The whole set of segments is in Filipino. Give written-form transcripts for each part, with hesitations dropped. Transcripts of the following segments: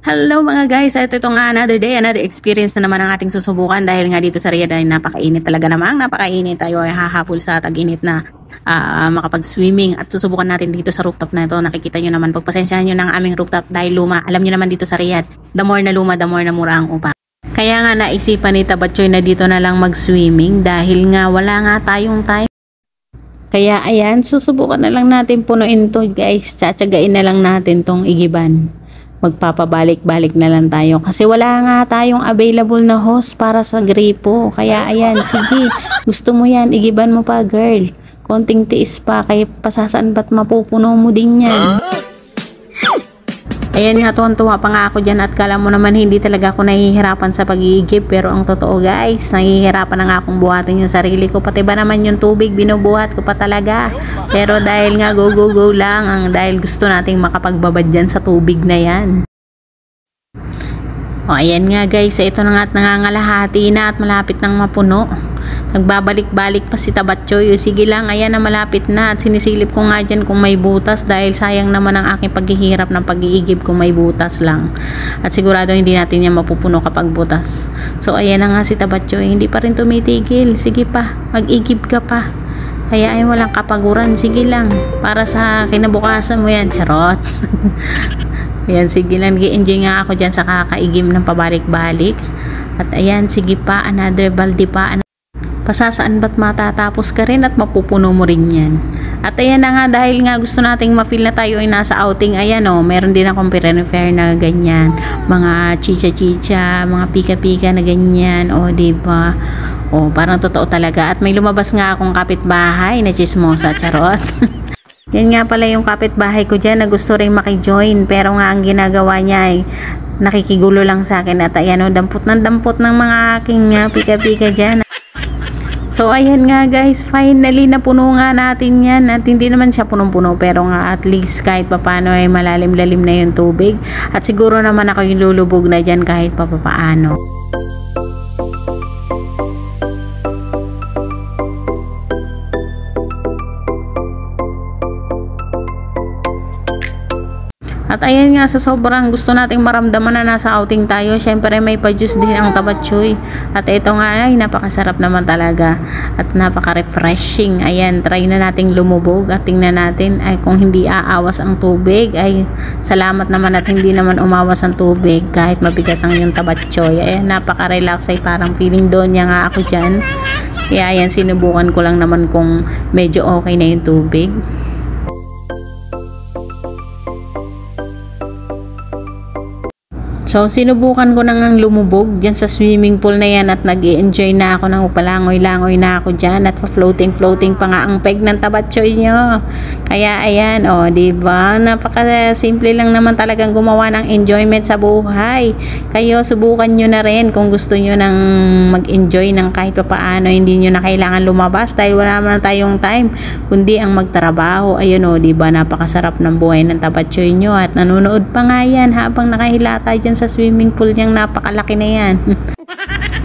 Hello mga guys, at ito nga another day, another experience na naman ang ating susubukan dahil nga dito sa Riyadh ay napakainit talaga namang napakainit. Tayo ay hahapol sa tag-init na makapag-swimming at susubukan natin dito sa rooftop na ito. Nakikita nyo naman, pagpasensyahan nyo ng aming rooftop dahil luma. Alam nyo naman dito sa Riyadh, the more na luma, the more na mura ang upa. Kaya nga naisipan ni Tabatchoy na dito na lang mag-swimming dahil nga wala nga tayong time. Kaya ayan, susubukan na lang natin punuin to guys. Tsatsagain na lang natin tong igiban. Magpapabalik-balik na lang tayo kasi wala nga tayong available na host para sa gripo. Kaya ayan, sige, gusto mo yan, igiban mo pa girl. Konting tiis pa, kaya pasasaan ba't mapupuno mo din yan. Ayan nga, tuwan-tuwa pa nga ako dyan at kala mo naman hindi talaga ako nahihirapan sa pag-iigib. Pero ang totoo guys, nahihirapan na nga akong buhatin yung sarili ko. Pati ba naman yung tubig, binubuhat ko pa talaga. Pero dahil nga go lang, dahil gusto nating makapagbabad dyan sa tubig na yan. O ayan nga guys, ito na nga at nangangalahati na at malapit nang mapuno. Nagbabalik-balik pa si Tabatchoy. Sige lang, ayan na malapit na at sinisilip ko nga dyan kung may butas dahil sayang naman ang aking paghihirap ng pag-iigib kung may butas lang. At sigurado hindi natin yan mapupuno kapag butas. So ayan na nga si Tabatchoy, hindi pa rin tumitigil. Sige pa, mag-igib ka pa. Kaya ay walang kapaguran, sige lang. Para sa kinabukasan mo yan, charot. Ayan, sige lang, nag-enjoy nga ako dyan sa kakaigim ng pabalik-balik. At ayan, sige pa, another balde pa. Pasasaan ba't matatapos ka rin at mapupuno mo rin yan. At ayan na nga, dahil nga gusto nating ma-feel na tayo ay nasa outing. Ayan o, meron din akong pre-refer na ganyan. Mga chicha-chicha, mga pika-pika na ganyan. O, diba? O, parang totoo talaga. At may lumabas nga akong kapitbahay na chismosa, charot. Yan nga pala yung kapitbahay ko dyan na gusto rin makijoin. Pero nga ang ginagawa niya ay nakikigulo lang sa akin. At ayan o, dampot ng mga aking pika-pika dyan. So ayan nga guys, finally napuno nga natin yan. At hindi naman siya punong-puno, pero nga at least kahit papano ay malalim-lalim na yung tubig. At siguro naman ako yung lulubog na dyan kahit papaano. At ayan nga, sa sobrang gusto nating maramdaman na nasa outing tayo, syempre may pa-juice din ang Tabatchoy. At ito nga ay napakasarap naman talaga at napaka-refreshing. Ayan, try na nating lumubog at tingnan natin ay kung hindi aawas ang tubig. Ay salamat naman at hindi naman umawas ang tubig kahit mabigat ang yung Tabatchoy. Ayan, napaka-relax, ay parang feeling doon niya nga ako dyan. Kaya ayan, sinubukan ko lang naman kung medyo okay na yung tubig. So, sinubukan ko nang lumubog dyan sa swimming pool na yan at nag-i-enjoy na ako ng palangoy-langoy na ako dyan at floating pa nga ang peg ng Tabatchoy nyo. Kaya, ayan, o, diba? Napaka-simple lang naman talagang gumawa ng enjoyment sa buhay. Kayo, subukan nyo na rin kung gusto nyo nang mag-enjoy ng kahit pa paano. Hindi nyo na kailangan lumabas dahil wala naman tayong time, kundi ang magtrabaho. Ayun, o, diba? Napakasarap ng buhay ng Tabatchoy nyo at nanonood pa nga yan habang nakahilata dyan sa swimming pool niyang napakalaki na yan.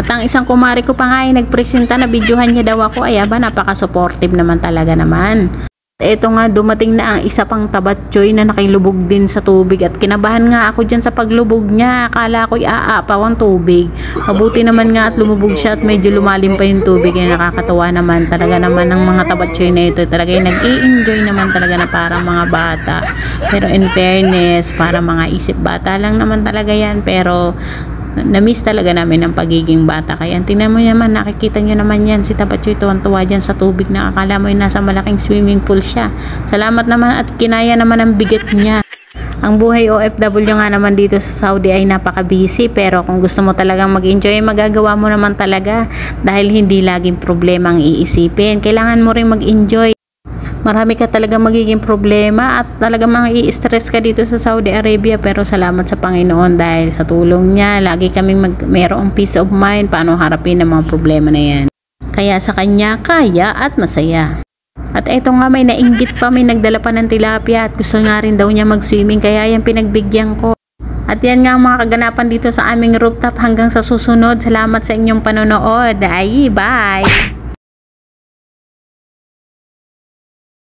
At ang isang kumari ko pa nga ay nagpresenta na videohan niya daw ako. Ay aba, napaka-supportive naman talaga naman. Ito nga, dumating na ang isa pang Tabatchoy na nakilubog din sa tubig at kinabahan nga ako dyan sa paglubog niya. Akala ko'y aapaw ang tubig. Mabuti naman nga at lumubog siya at medyo lumalim pa yung tubig. Ay nakakatawa naman talaga naman ng mga Tabatchoy na ito. Talaga yung nag-i-enjoy naman talaga na parang mga bata. Pero in fairness, para mga isip bata lang naman talaga yan. Pero na-miss talaga namin ang pagiging bata. Kaya tingnan mo naman, nakikita nyo naman yan, si Tabatchoy tuwan-tuwa dyan sa tubig na akala mo yung nasa malaking swimming pool siya. Salamat naman at kinaya naman ang bigat niya. Ang buhay OFW nga naman dito sa Saudi ay napaka-busy, pero kung gusto mo talagang mag-enjoy, magagawa mo naman talaga dahil hindi laging problema ang iisipin. Kailangan mo rin mag-enjoy. Marami ka talaga magiging problema at talaga i-stress ka dito sa Saudi Arabia, pero salamat sa Panginoon dahil sa tulong niya lagi kaming mayroong peace of mind paano harapin ang mga problema na yan. Kaya sa kanya kaya at masaya. At eto nga, may nainggit pa, may nagdala pa ng tilapia at gusto nga rin daw niya mag-swimming, kaya yan pinagbigyan ko. At yan nga ang mga kaganapan dito sa aming rooftop. Hanggang sa susunod, salamat sa inyong panonood. Ay, bye!